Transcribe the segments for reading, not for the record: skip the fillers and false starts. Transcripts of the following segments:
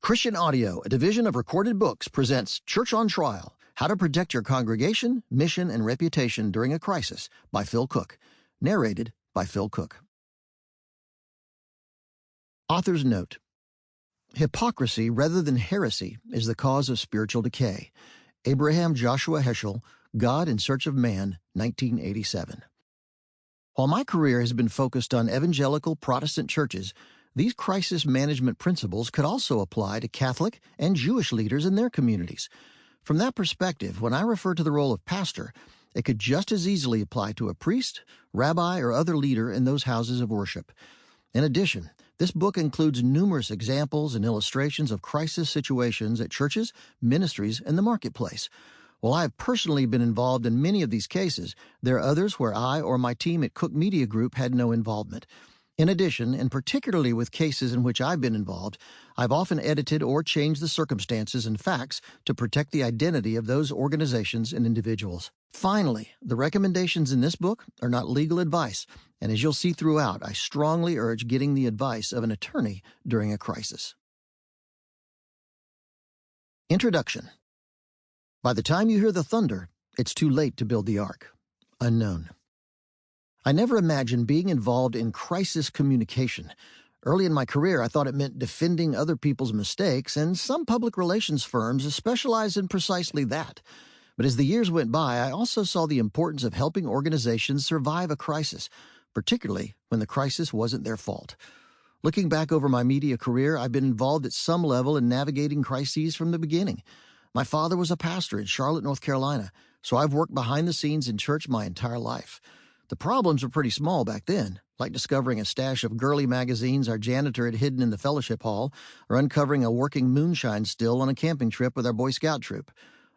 Christian Audio, a division of Recorded Books, presents Church on Trial, How to Protect Your Congregation, Mission, and Reputation During a Crisis by Phil Cooke. Narrated by Phil Cooke. Author's note: hypocrisy rather than heresy is the cause of spiritual decay. Abraham Joshua Heschel, God in Search of Man, 1987. While my career has been focused on evangelical Protestant churches, these crisis management principles could also apply to Catholic and Jewish leaders in their communities. From that perspective, when I refer to the role of pastor, it could just as easily apply to a priest, rabbi, or other leader in those houses of worship. In addition, this book includes numerous examples and illustrations of crisis situations at churches, ministries, and the marketplace. While I have personally been involved in many of these cases, there are others where I or my team at Cooke Media Group had no involvement. In addition, and particularly with cases in which I've been involved, I've often edited or changed the circumstances and facts to protect the identity of those organizations and individuals. Finally, the recommendations in this book are not legal advice, and as you'll see throughout, I strongly urge getting the advice of an attorney during a crisis. Introduction. By the time you hear the thunder, it's too late to build the ark. Unknown. I never imagined being involved in crisis communication. Early in my career, I thought it meant defending other people's mistakes, and some public relations firms specialize in precisely that. But as the years went by, I also saw the importance of helping organizations survive a crisis, particularly when the crisis wasn't their fault. Looking back over my media career, I've been involved at some level in navigating crises from the beginning. My father was a pastor in Charlotte, North Carolina, so I've worked behind the scenes in church my entire life. The problems were pretty small back then, like discovering a stash of girly magazines our janitor had hidden in the fellowship hall, or uncovering a working moonshine still on a camping trip with our Boy Scout troop.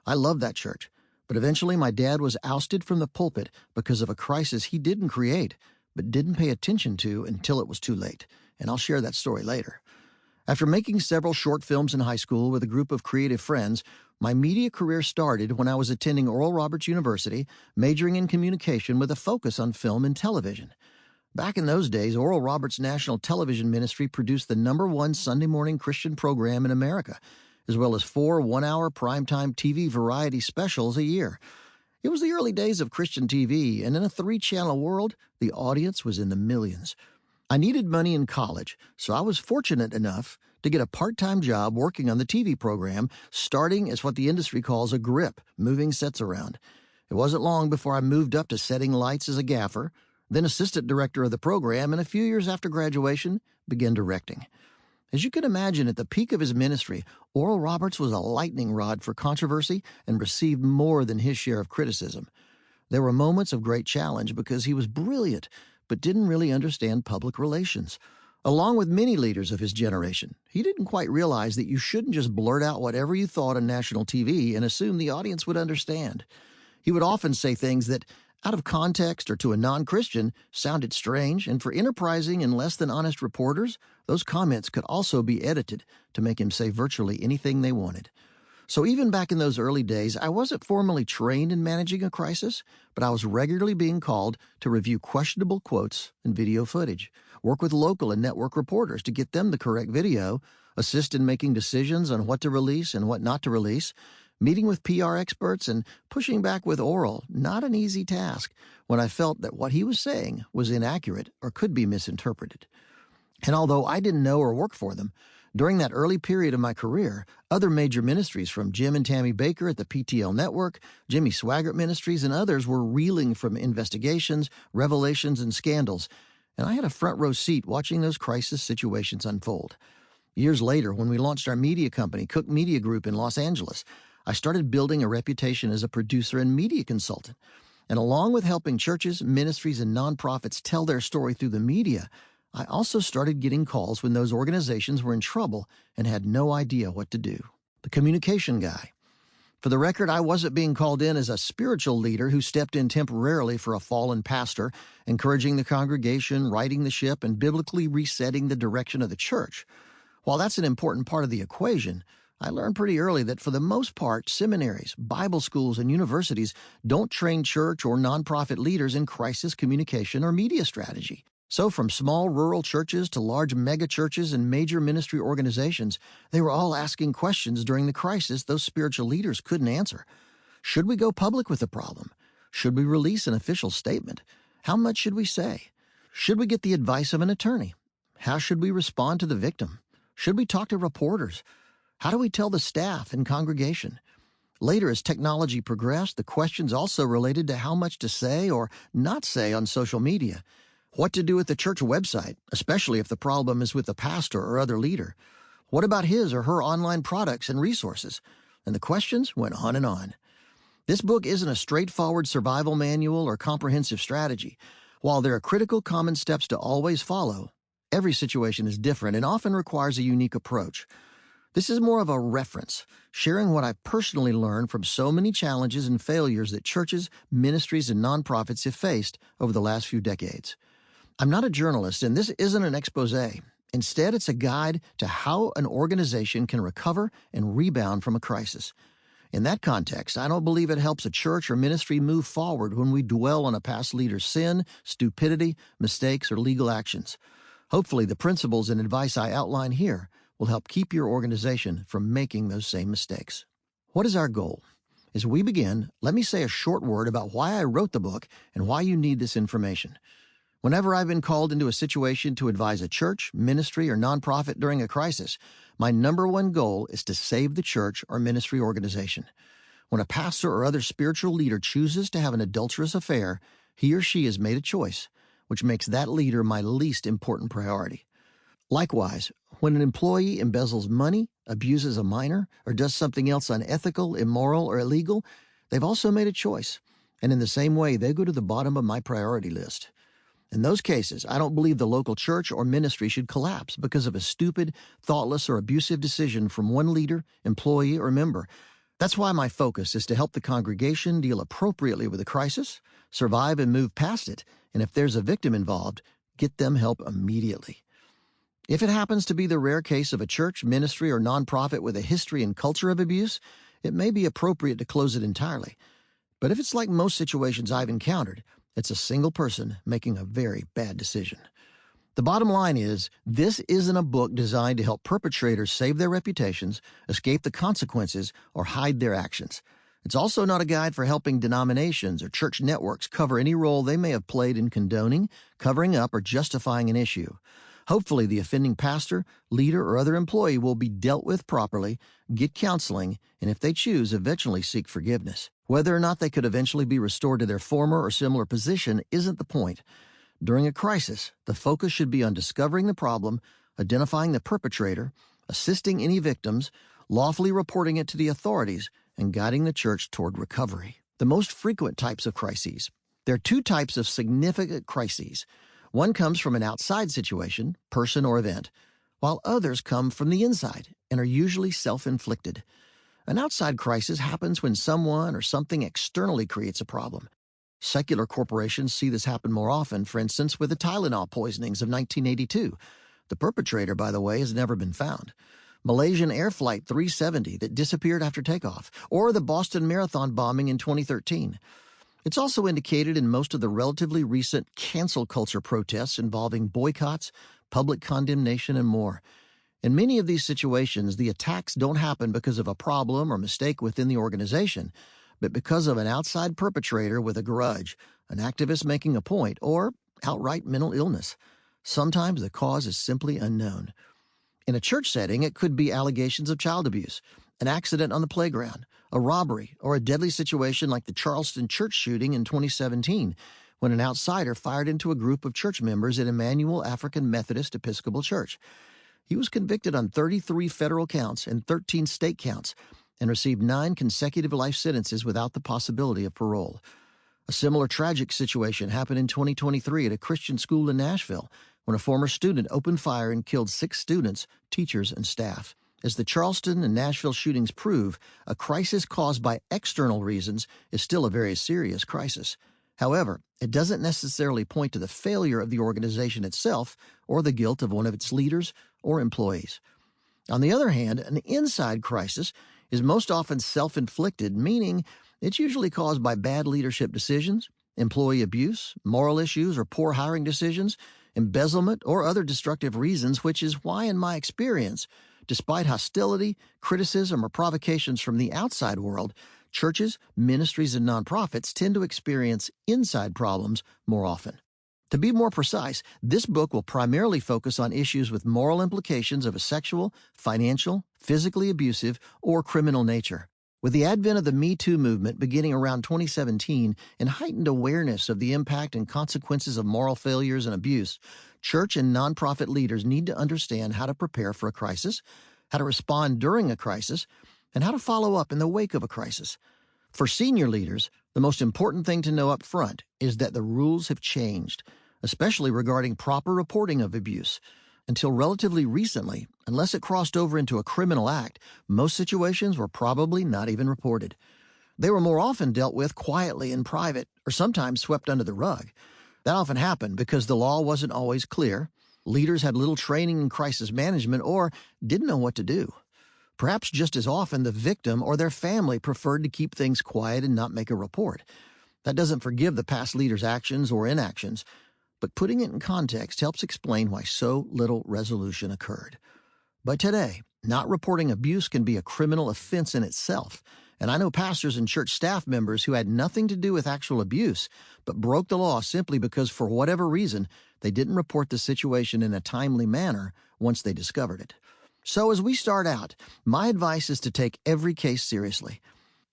I loved that church, but eventually my dad was ousted from the pulpit because of a crisis he didn't create, but didn't pay attention to until it was too late, and I'll share that story later. After making several short films in high school with a group of creative friends, my media career started when I was attending Oral Roberts University, majoring in communication with a focus on film and television. Back in those days, Oral Roberts National Television Ministry produced the #1 Sunday morning Christian program in America, as well as 4 one-hour primetime TV variety specials a year. It was the early days of Christian TV, and in a 3-channel world, the audience was in the millions. I needed money in college, so I was fortunate enough to get a part-time job working on the TV program, starting as what the industry calls a grip, moving sets around. It wasn't long before I moved up to setting lights as a gaffer, then assistant director of the program, and a few years after graduation, began directing. As you can imagine, at the peak of his ministry, Oral Roberts was a lightning rod for controversy and received more than his share of criticism. There were moments of great challenge because he was brilliant, but didn't really understand public relations. Along with many leaders of his generation, he didn't quite realize that you shouldn't just blurt out whatever you thought on national TV and assume the audience would understand. He would often say things that, out of context or to a non-Christian, sounded strange, and for enterprising and less than honest reporters, those comments could also be edited to make him say virtually anything they wanted. So even back in those early days, I wasn't formally trained in managing a crisis, but I was regularly being called to review questionable quotes and video footage, work with local and network reporters to get them the correct video, assist in making decisions on what to release and what not to release, meeting with PR experts, and pushing back with Oral, not an easy task, when I felt that what he was saying was inaccurate or could be misinterpreted. And although I didn't know or work for them, during that early period of my career, other major ministries from Jim and Tammy Baker at the PTL Network, Jimmy Swaggart Ministries, and others were reeling from investigations, revelations, and scandals, and I had a front-row seat watching those crisis situations unfold. Years later, when we launched our media company, Cooke Media Group in Los Angeles, I started building a reputation as a producer and media consultant. And along with helping churches, ministries, and nonprofits tell their story through the media, I also started getting calls when those organizations were in trouble and had no idea what to do. The communication guy. For the record, I wasn't being called in as a spiritual leader who stepped in temporarily for a fallen pastor, encouraging the congregation, righting the ship, and biblically resetting the direction of the church. While that's an important part of the equation, I learned pretty early that for the most part, seminaries, Bible schools, and universities don't train church or nonprofit leaders in crisis communication or media strategy. So from small rural churches to large megachurches and major ministry organizations, they were all asking questions during the crisis those spiritual leaders couldn't answer. Should we go public with the problem? Should we release an official statement? How much should we say? Should we get the advice of an attorney? How should we respond to the victim? Should we talk to reporters? How do we tell the staff and congregation? Later, as technology progressed, the questions also related to how much to say or not say on social media. What to do with the church website, especially if the problem is with the pastor or other leader. What about his or her online products and resources? And the questions went on and on. This book isn't a straightforward survival manual or comprehensive strategy. While there are critical common steps to always follow, every situation is different and often requires a unique approach. This is more of a reference, sharing what I've personally learned from so many challenges and failures that churches, ministries, and nonprofits have faced over the last few decades. I'm not a journalist, and this isn't an expose. Instead, it's a guide to how an organization can recover and rebound from a crisis. In that context, I don't believe it helps a church or ministry move forward when we dwell on a past leader's sin, stupidity, mistakes, or legal actions. Hopefully, the principles and advice I outline here will help keep your organization from making those same mistakes. What is our goal? As we begin, let me say a short word about why I wrote the book and why you need this information. Whenever I've been called into a situation to advise a church, ministry, or nonprofit during a crisis, my number one goal is to save the church or ministry organization. When a pastor or other spiritual leader chooses to have an adulterous affair, he or she has made a choice, which makes that leader my least important priority. Likewise, when an employee embezzles money, abuses a minor, or does something else unethical, immoral, or illegal, they've also made a choice, and in the same way, they go to the bottom of my priority list. In those cases, I don't believe the local church or ministry should collapse because of a stupid, thoughtless, or abusive decision from one leader, employee, or member. That's why my focus is to help the congregation deal appropriately with the crisis, survive and move past it, and if there's a victim involved, get them help immediately. If it happens to be the rare case of a church, ministry, or nonprofit with a history and culture of abuse, it may be appropriate to close it entirely. But if it's like most situations I've encountered, it's a single person making a very bad decision. The bottom line is, this isn't a book designed to help perpetrators save their reputations, escape the consequences, or hide their actions. It's also not a guide for helping denominations or church networks cover any role they may have played in condoning, covering up, or justifying an issue. Hopefully, the offending pastor, leader, or other employee will be dealt with properly, get counseling, and if they choose, eventually seek forgiveness. Whether or not they could eventually be restored to their former or similar position isn't the point. During a crisis, the focus should be on discovering the problem, identifying the perpetrator, assisting any victims, lawfully reporting it to the authorities, and guiding the church toward recovery. The most frequent types of crises. There are two types of significant crises. One comes from an outside situation, person or event, while others come from the inside and are usually self-inflicted. An outside crisis happens when someone or something externally creates a problem. Secular corporations see this happen more often, for instance, with the Tylenol poisonings of 1982. The perpetrator, by the way, has never been found. Malaysian Air Flight 370 that disappeared after takeoff, or the Boston Marathon bombing in 2013. It's also indicated in most of the relatively recent cancel culture protests involving boycotts, public condemnation, and more. In many of these situations, the attacks don't happen because of a problem or mistake within the organization, but because of an outside perpetrator with a grudge, an activist making a point, or outright mental illness. Sometimes the cause is simply unknown. In a church setting, it could be allegations of child abuse, an accident on the playground, a robbery, or a deadly situation like the Charleston church shooting in 2017, when an outsider fired into a group of church members at Emmanuel African Methodist Episcopal Church. He was convicted on 33 federal counts and 13 state counts and received 9 consecutive life sentences without the possibility of parole. A similar tragic situation happened in 2023 at a Christian school in Nashville when a former student opened fire and killed 6 students, teachers, and staff. As the Charleston and Nashville shootings prove, a crisis caused by external reasons is still a very serious crisis. However, it doesn't necessarily point to the failure of the organization itself or the guilt of one of its leaders or employees. On the other hand, an inside crisis is most often self-inflicted, meaning it's usually caused by bad leadership decisions, employee abuse, moral issues, or poor hiring decisions, embezzlement, or other destructive reasons, which is why, in my experience, despite hostility, criticism, or provocations from the outside world, churches, ministries, and nonprofits tend to experience inside problems more often. To be more precise, this book will primarily focus on issues with moral implications of a sexual, financial, physically abusive, or criminal nature. With the advent of the Me Too movement beginning around 2017 and heightened awareness of the impact and consequences of moral failures and abuse, church and nonprofit leaders need to understand how to prepare for a crisis, how to respond during a crisis, and how to follow up in the wake of a crisis. For senior leaders, the most important thing to know up front is that the rules have changed, especially regarding proper reporting of abuse. Until relatively recently, unless it crossed over into a criminal act, most situations were probably not even reported. They were more often dealt with quietly in private, or sometimes swept under the rug. That often happened because the law wasn't always clear, leaders had little training in crisis management, or didn't know what to do. Perhaps just as often, the victim or their family preferred to keep things quiet and not make a report. That doesn't forgive the past leader's actions or inactions, but putting it in context helps explain why so little resolution occurred. But today, not reporting abuse can be a criminal offense in itself, and I know pastors and church staff members who had nothing to do with actual abuse, but broke the law simply because, for whatever reason, they didn't report the situation in a timely manner once they discovered it. So as we start out, my advice is to take every case seriously.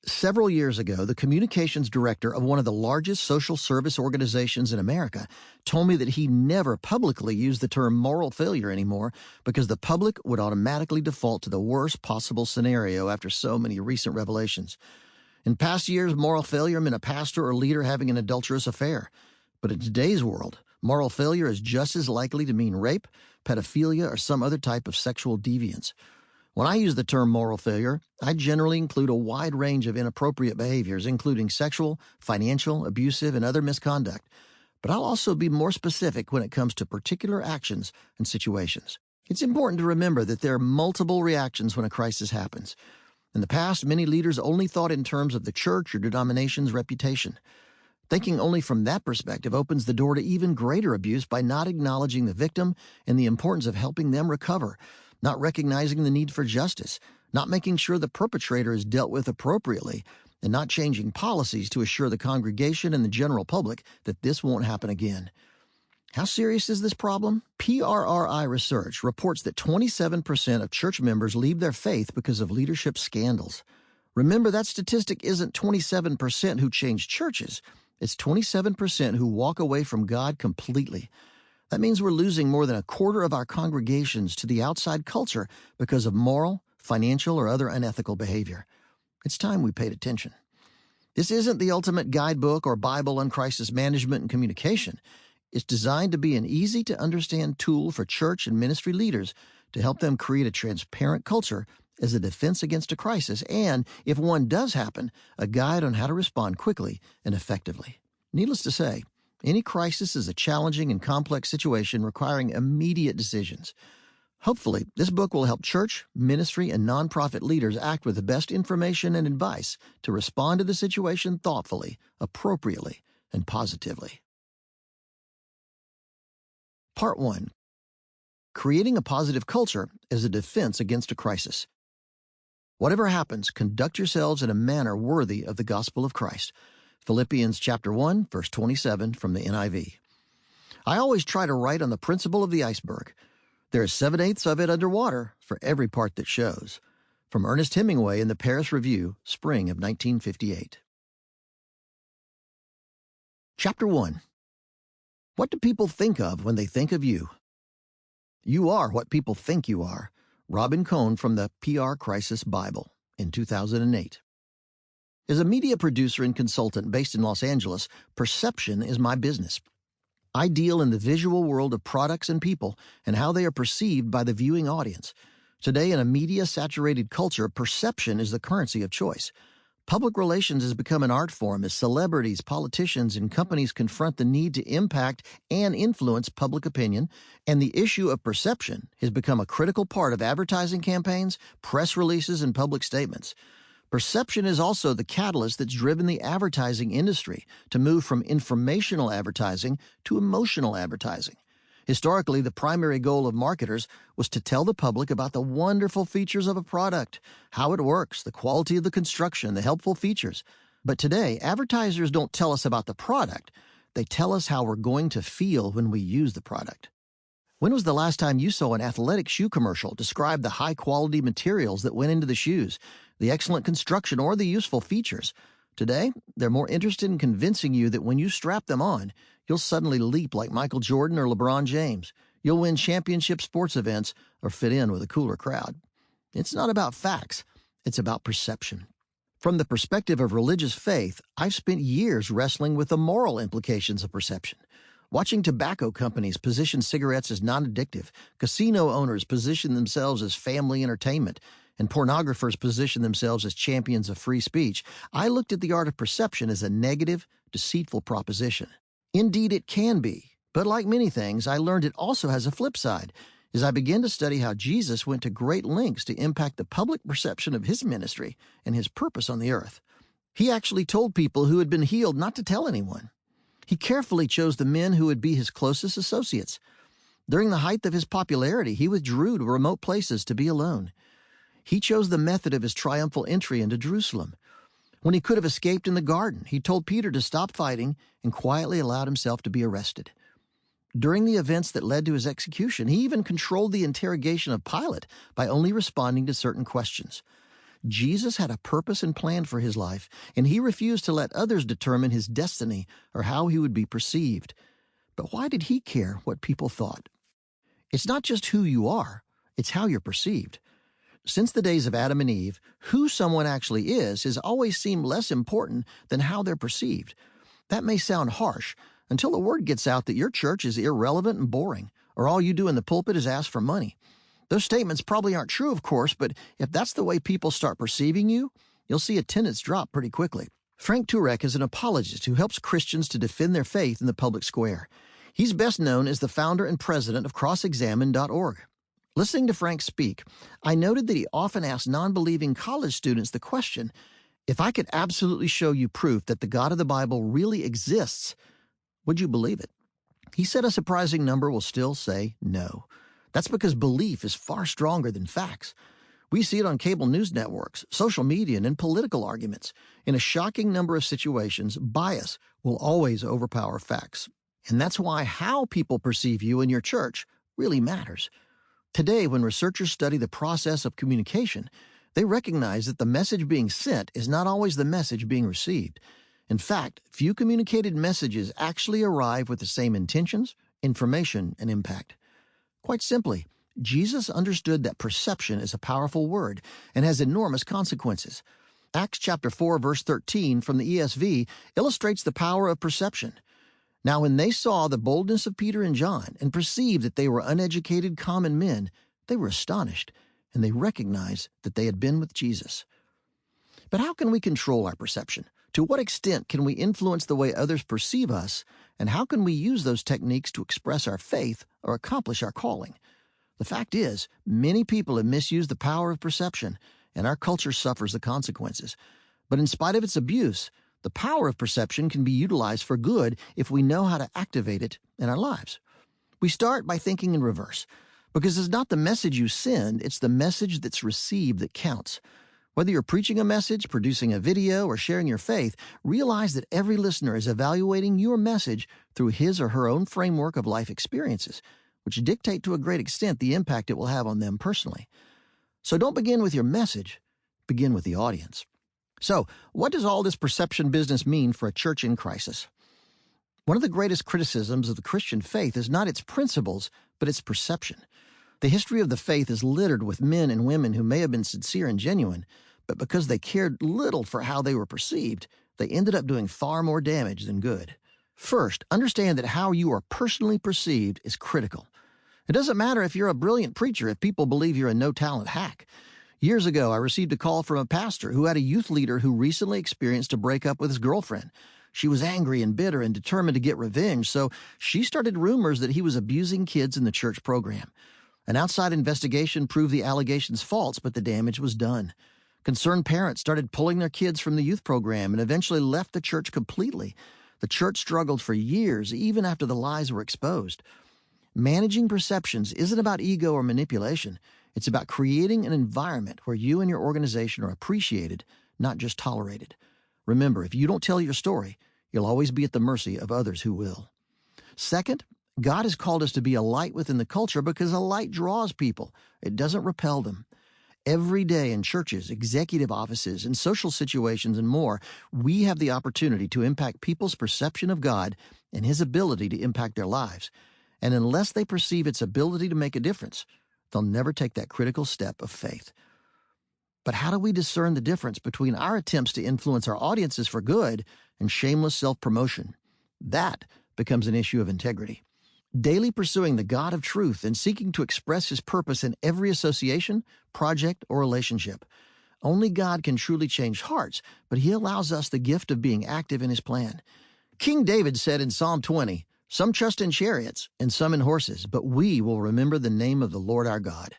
Several years ago, the communications director of one of the largest social service organizations in America told me that he never publicly used the term moral failure anymore because the public would automatically default to the worst possible scenario after so many recent revelations. In past years, moral failure meant a pastor or leader having an adulterous affair. But in today's world, moral failure is just as likely to mean rape, pedophilia, or some other type of sexual deviance. When I use the term moral failure, I generally include a wide range of inappropriate behaviors, including sexual, financial, abusive, and other misconduct. But I'll also be more specific when it comes to particular actions and situations. It's important to remember that there are multiple reactions when a crisis happens. In the past, many leaders only thought in terms of the church or denomination's reputation. Thinking only from that perspective opens the door to even greater abuse by not acknowledging the victim and the importance of helping them recover, not recognizing the need for justice, not making sure the perpetrator is dealt with appropriately, and not changing policies to assure the congregation and the general public that this won't happen again. How serious is this problem? PRRI research reports that 27% of church members leave their faith because of leadership scandals. Remember, that statistic isn't 27% who change churches. It's 27% who walk away from God completely. That means we're losing more than a quarter of our congregations to the outside culture because of moral, financial, or other unethical behavior. It's time we paid attention. This isn't the ultimate guidebook or Bible on crisis management and communication. It's designed to be an easy-to-understand tool for church and ministry leaders to help them create a transparent culture as a defense against a crisis and, if one does happen, a guide on how to respond quickly and effectively. Needless to say, any crisis is a challenging and complex situation requiring immediate decisions. Hopefully, this book will help church, ministry, and nonprofit leaders act with the best information and advice to respond to the situation thoughtfully, appropriately, and positively. Part 1. Creating a positive culture as a defense against a crisis. Whatever happens, conduct yourselves in a manner worthy of the gospel of Christ. Philippians chapter 1, verse 27 from the NIV. I always try to write on the principle of the iceberg. There is 7/8 of it underwater for every part that shows. From Ernest Hemingway in the Paris Review, spring of 1958. Chapter 1. What do people think of when they think of you? You are what people think you are. Robin Cohn from the PR Crisis Bible in 2008. As a media producer and consultant based in Los Angeles, perception is my business. I deal in the visual world of products and people and how they are perceived by the viewing audience. Today, in a media-saturated culture, perception is the currency of choice. Public relations has become an art form as celebrities, politicians, and companies confront the need to impact and influence public opinion, and the issue of perception has become a critical part of advertising campaigns, press releases, and public statements. Perception is also the catalyst that's driven the advertising industry to move from informational advertising to emotional advertising. Historically, the primary goal of marketers was to tell the public about the wonderful features of a product, how it works, the quality of the construction, the helpful features. But today, advertisers don't tell us about the product. They tell us how we're going to feel when we use the product. When was the last time you saw an athletic shoe commercial describe the high-quality materials that went into the shoes, the excellent construction, or the useful features? Today, they're more interested in convincing you that when you strap them on, you'll suddenly leap like Michael Jordan or LeBron James. You'll win championship sports events or fit in with a cooler crowd. It's not about facts. It's about perception. From the perspective of religious faith, I've spent years wrestling with the moral implications of perception. Watching tobacco companies position cigarettes as non-addictive, casino owners position themselves as family entertainment, and pornographers position themselves as champions of free speech, I looked at the art of perception as a negative, deceitful proposition. Indeed, it can be, but like many things, I learned it also has a flip side, as I began to study how Jesus went to great lengths to impact the public perception of his ministry and his purpose on the earth. He actually told people who had been healed not to tell anyone. He carefully chose the men who would be his closest associates. During the height of his popularity, he withdrew to remote places to be alone. He chose the method of his triumphal entry into Jerusalem. When he could have escaped in the garden, he told Peter to stop fighting and quietly allowed himself to be arrested. During the events that led to his execution, he even controlled the interrogation of Pilate by only responding to certain questions. Jesus had a purpose and plan for his life, and he refused to let others determine his destiny or how he would be perceived. But why did he care what people thought? It's not just who you are, it's how you're perceived. Since the days of Adam and Eve, who someone actually is has always seemed less important than how they're perceived. That may sound harsh until the word gets out that your church is irrelevant and boring, or all you do in the pulpit is ask for money. Those statements probably aren't true, of course, but if that's the way people start perceiving you, you'll see attendance drop pretty quickly. Frank Turek is an apologist who helps Christians to defend their faith in the public square. He's best known as the founder and president of crossexamine.org. Listening to Frank speak, I noted that he often asked non-believing college students the question, if I could absolutely show you proof that the God of the Bible really exists, would you believe it? He said a surprising number will still say no. That's because belief is far stronger than facts. We see it on cable news networks, social media, and in political arguments. In a shocking number of situations, bias will always overpower facts. And that's why how people perceive you in your church really matters. Today, when researchers study the process of communication, they recognize that the message being sent is not always the message being received. In fact, few communicated messages actually arrive with the same intentions, information, and impact. Quite simply, Jesus understood that perception is a powerful word and has enormous consequences. Acts chapter 4, verse 13 from the ESV illustrates the power of perception. Now when they saw the boldness of Peter and John and perceived that they were uneducated common men, they were astonished, and they recognized that they had been with Jesus. But how can we control our perception? To what extent can we influence the way others perceive us, and how can we use those techniques to express our faith or accomplish our calling? The fact is, many people have misused the power of perception, and our culture suffers the consequences. But in spite of its abuse, the power of perception can be utilized for good if we know how to activate it in our lives. We start by thinking in reverse, because it's not the message you send, it's the message that's received that counts. Whether you're preaching a message, producing a video, or sharing your faith, realize that every listener is evaluating your message through his or her own framework of life experiences, which dictate to a great extent the impact it will have on them personally. So don't begin with your message, begin with the audience. So, what does all this perception business mean for a church in crisis? One of the greatest criticisms of the Christian faith is not its principles, but its perception. The history of the faith is littered with men and women who may have been sincere and genuine, but because they cared little for how they were perceived, they ended up doing far more damage than good. First, understand that how you are personally perceived is critical. It doesn't matter if you're a brilliant preacher if people believe you're a no-talent hack. Years ago, I received a call from a pastor who had a youth leader who recently experienced a breakup with his girlfriend. She was angry and bitter and determined to get revenge, so she started rumors that he was abusing kids in the church program. An outside investigation proved the allegations false, but the damage was done. Concerned parents started pulling their kids from the youth program and eventually left the church completely. The church struggled for years, even after the lies were exposed. Managing perceptions isn't about ego or manipulation. It's about creating an environment where you and your organization are appreciated, not just tolerated. Remember, if you don't tell your story, you'll always be at the mercy of others who will. Second, God has called us to be a light within the culture because a light draws people. It doesn't repel them. Every day in churches, executive offices, and social situations and more, we have the opportunity to impact people's perception of God and His ability to impact their lives. And unless they perceive its ability to make a difference, they'll never take that critical step of faith. But how do we discern the difference between our attempts to influence our audiences for good and shameless self-promotion? That becomes an issue of integrity. Daily pursuing the God of truth and seeking to express His purpose in every association, project, or relationship. Only God can truly change hearts, but He allows us the gift of being active in His plan. King David said in Psalm 20, "Some trust in chariots and some in horses, but we will remember the name of the Lord our God."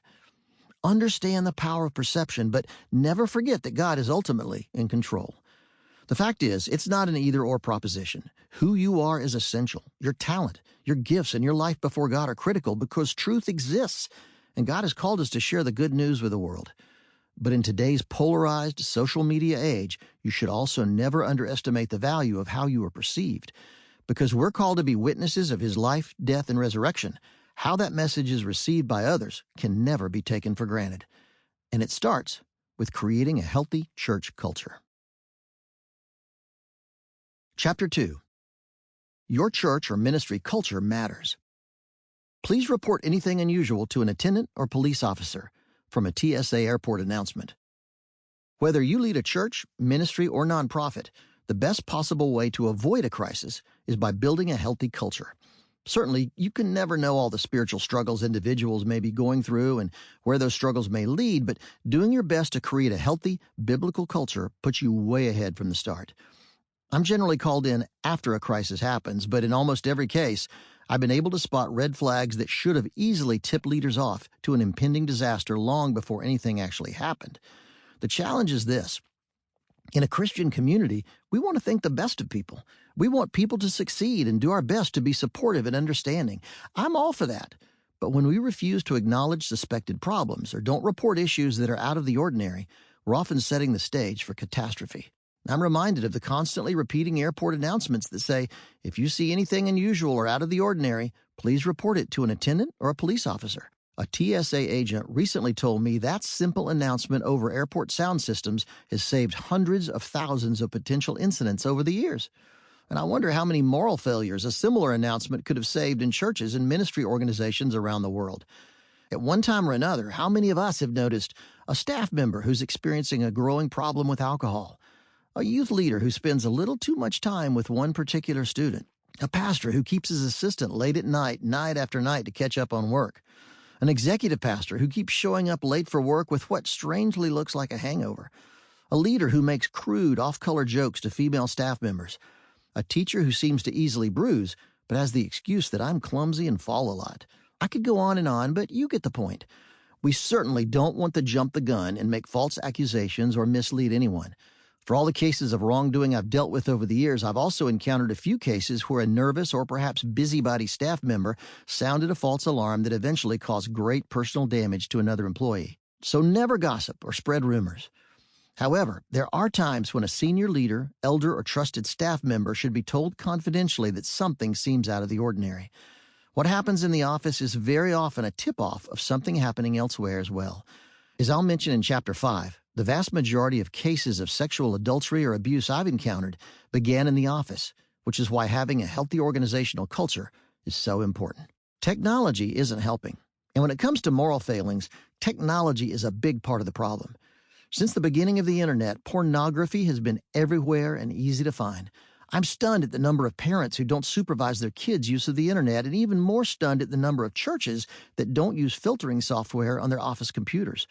Understand the power of perception, but never forget that God is ultimately in control. The fact is, it's not an either-or proposition. Who you are is essential. Your talent, your gifts, and your life before God are critical because truth exists, and God has called us to share the good news with the world. But in today's polarized social media age, you should also never underestimate the value of how you are perceived. Because we're called to be witnesses of His life, death, and resurrection, how that message is received by others can never be taken for granted. And it starts with creating a healthy church culture. Chapter 2. Your church or ministry culture matters. Please report anything unusual to an attendant or police officer from a TSA airport announcement. Whether you lead a church, ministry, or nonprofit, the best possible way to avoid a crisis is by building a healthy culture. Certainly, you can never know all the spiritual struggles individuals may be going through and where those struggles may lead, but doing your best to create a healthy, biblical culture puts you way ahead from the start. I'm generally called in after a crisis happens, but in almost every case, I've been able to spot red flags that should have easily tipped leaders off to an impending disaster long before anything actually happened. The challenge is this. In a Christian community, we want to think the best of people. We want people to succeed and do our best to be supportive and understanding. I'm all for that. But when we refuse to acknowledge suspected problems or don't report issues that are out of the ordinary, we're often setting the stage for catastrophe. I'm reminded of the constantly repeating airport announcements that say, if you see anything unusual or out of the ordinary, please report it to an attendant or a police officer. A TSA agent recently told me that simple announcement over airport sound systems has saved hundreds of thousands of potential incidents over the years. And I wonder how many moral failures a similar announcement could have saved in churches and ministry organizations around the world. At one time or another, how many of us have noticed a staff member who's experiencing a growing problem with alcohol? A youth leader who spends a little too much time with one particular student. A pastor who keeps his assistant late at night, night after night to catch up on work. An executive pastor who keeps showing up late for work with what strangely looks like a hangover. A leader who makes crude, off-color jokes to female staff members. A teacher who seems to easily bruise, but has the excuse that I'm clumsy and fall a lot. I could go on, but you get the point. We certainly don't want to jump the gun and make false accusations or mislead anyone. For all the cases of wrongdoing I've dealt with over the years, I've also encountered a few cases where a nervous or perhaps busybody staff member sounded a false alarm that eventually caused great personal damage to another employee. So never gossip or spread rumors. However, there are times when a senior leader, elder, or trusted staff member should be told confidentially that something seems out of the ordinary. What happens in the office is very often a tip-off of something happening elsewhere as well. As I'll mention in Chapter 5, the vast majority of cases of sexual adultery or abuse I've encountered began in the office, which is why having a healthy organizational culture is so important. Technology isn't helping, and when it comes to moral failings, technology is a big part of the problem. Since the beginning of the internet, pornography has been everywhere and easy to find. I'm stunned at the number of parents who don't supervise their kids' use of the internet, and even more stunned at the number of churches that don't use filtering software on their office computers.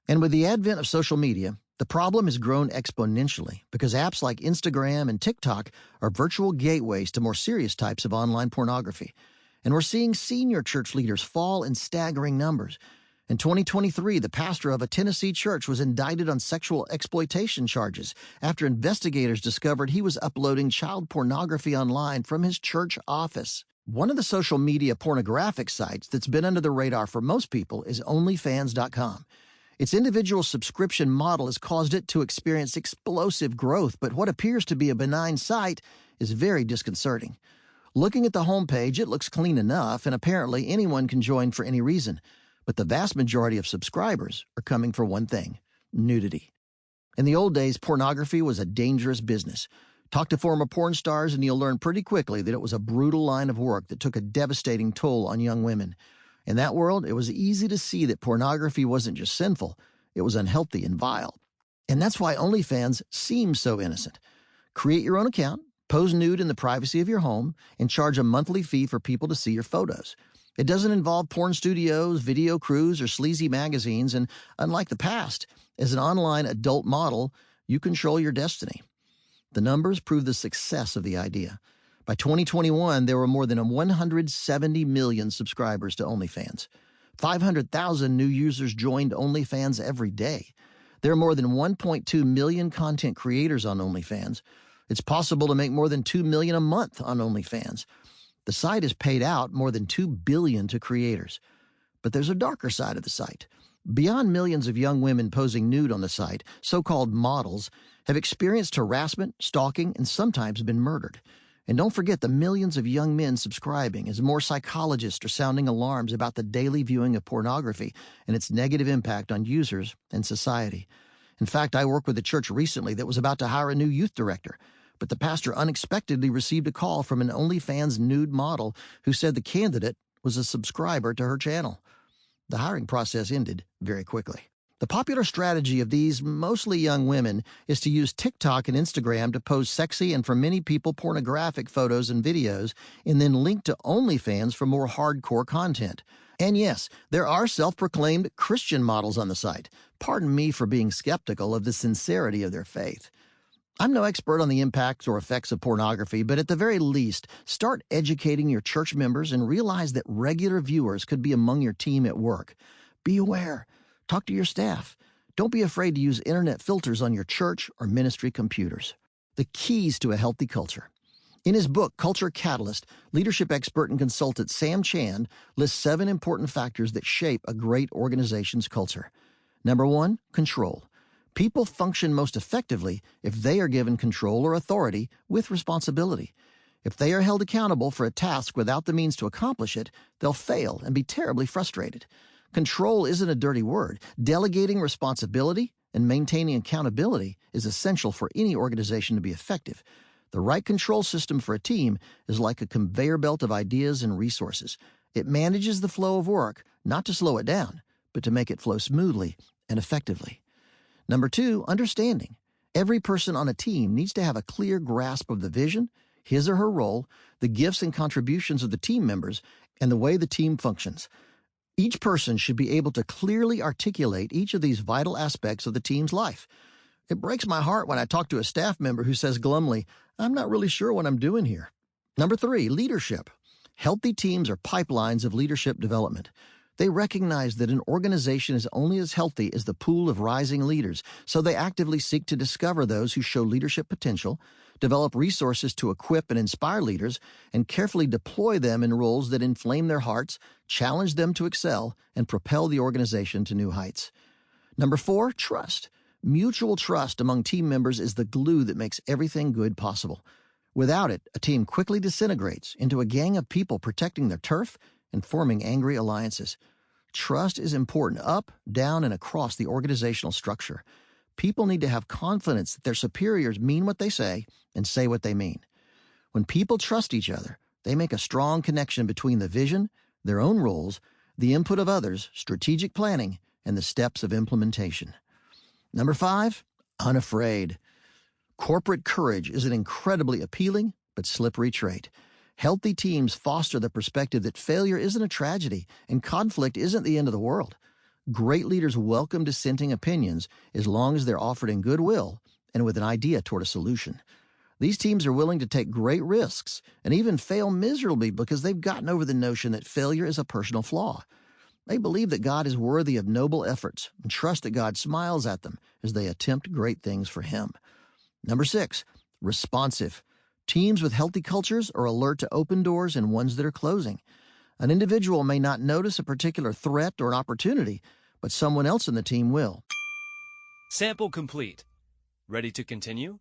And with the advent of social media, the problem has grown exponentially because apps like Instagram and TikTok are virtual gateways to more serious types of online pornography. And we're seeing senior church leaders fall in staggering numbers. In 2023, the pastor of a Tennessee church was indicted on sexual exploitation charges after investigators discovered he was uploading child pornography online from his church office. One of the social media pornographic sites that's been under the radar for most people is OnlyFans.com. Its individual subscription model has caused it to experience explosive growth, but what appears to be a benign site is very disconcerting. Looking at the homepage, it looks clean enough, and apparently anyone can join for any reason. But the vast majority of subscribers are coming for one thing: nudity. In the old days, pornography was a dangerous business. Talk to former porn stars and you'll learn pretty quickly that it was a brutal line of work that took a devastating toll on young women. In that world, it was easy to see that pornography wasn't just sinful, it was unhealthy and vile. And that's why OnlyFans seems so innocent. Create your own account, pose nude in the privacy of your home, and charge a monthly fee for people to see your photos. It doesn't involve porn studios, video crews, or sleazy magazines, and unlike the past, as an online adult model, you control your destiny. The numbers prove the success of the idea. By 2021, there were more than 170 million subscribers to OnlyFans. 500,000 new users joined OnlyFans every day. There are more than 1.2 million content creators on OnlyFans. It's possible to make more than $2 million a month on OnlyFans. The site has paid out more than $2 billion to creators. But there's a darker side of the site. Beyond millions of young women posing nude on the site, so-called models have experienced harassment, stalking, and sometimes been murdered. And don't forget the millions of young men subscribing as more psychologists are sounding alarms about the daily viewing of pornography and its negative impact on users and society. In fact, I worked with a church recently that was about to hire a new youth director, but the pastor unexpectedly received a call from an OnlyFans nude model who said the candidate was a subscriber to her channel. The hiring process ended very quickly. The popular strategy of these mostly young women is to use TikTok and Instagram to post sexy and for many people pornographic photos and videos, and then link to OnlyFans for more hardcore content. And yes, there are self-proclaimed Christian models on the site. Pardon me for being skeptical of the sincerity of their faith. I'm no expert on the impacts or effects of pornography, but at the very least, start educating your church members and realize that regular viewers could be among your team at work. Be aware. Talk to your staff. Don't be afraid to use internet filters on your church or ministry computers. The keys to a healthy culture. In his book, Culture Catalyst, leadership expert and consultant Sam Chand lists 7 important factors that shape a great organization's culture. Number 1, control. People function most effectively if they are given control or authority with responsibility. If they are held accountable for a task without the means to accomplish it, they'll fail and be terribly frustrated. Control isn't a dirty word. Delegating responsibility and maintaining accountability is essential for any organization to be effective. The right control system for a team is like a conveyor belt of ideas and resources. It manages the flow of work, not to slow it down, but to make it flow smoothly and effectively. Number 2, understanding. Every person on a team needs to have a clear grasp of the vision, his or her role, the gifts and contributions of the team members, and the way the team functions. Each person should be able to clearly articulate each of these vital aspects of the team's life. It breaks my heart when I talk to a staff member who says glumly, "I'm not really sure what I'm doing here." Number 3, leadership. Healthy teams are pipelines of leadership development. They recognize that an organization is only as healthy as the pool of rising leaders, so they actively seek to discover those who show leadership potential, develop resources to equip and inspire leaders, and carefully deploy them in roles that inflame their hearts, challenge them to excel, and propel the organization to new heights. Number 4, trust. Mutual trust among team members is the glue that makes everything good possible. Without it, a team quickly disintegrates into a gang of people protecting their turf and forming angry alliances. Trust is important up, down, and across the organizational structure. People need to have confidence that their superiors mean what they say and say what they mean. When people trust each other, they make a strong connection between the vision, their own roles, the input of others, strategic planning, and the steps of implementation. Number 5, unafraid. Corporate courage is an incredibly appealing but slippery trait. Healthy teams foster the perspective that failure isn't a tragedy and conflict isn't the end of the world. Great leaders welcome dissenting opinions as long as they're offered in goodwill and with an idea toward a solution. These teams are willing to take great risks and even fail miserably because they've gotten over the notion that failure is a personal flaw. They believe that God is worthy of noble efforts and trust that God smiles at them as they attempt great things for Him. Number 6, responsive. Teams with healthy cultures are alert to open doors and ones that are closing. An individual may not notice a particular threat or an opportunity, but someone else in the team will. Sample complete. Ready to continue?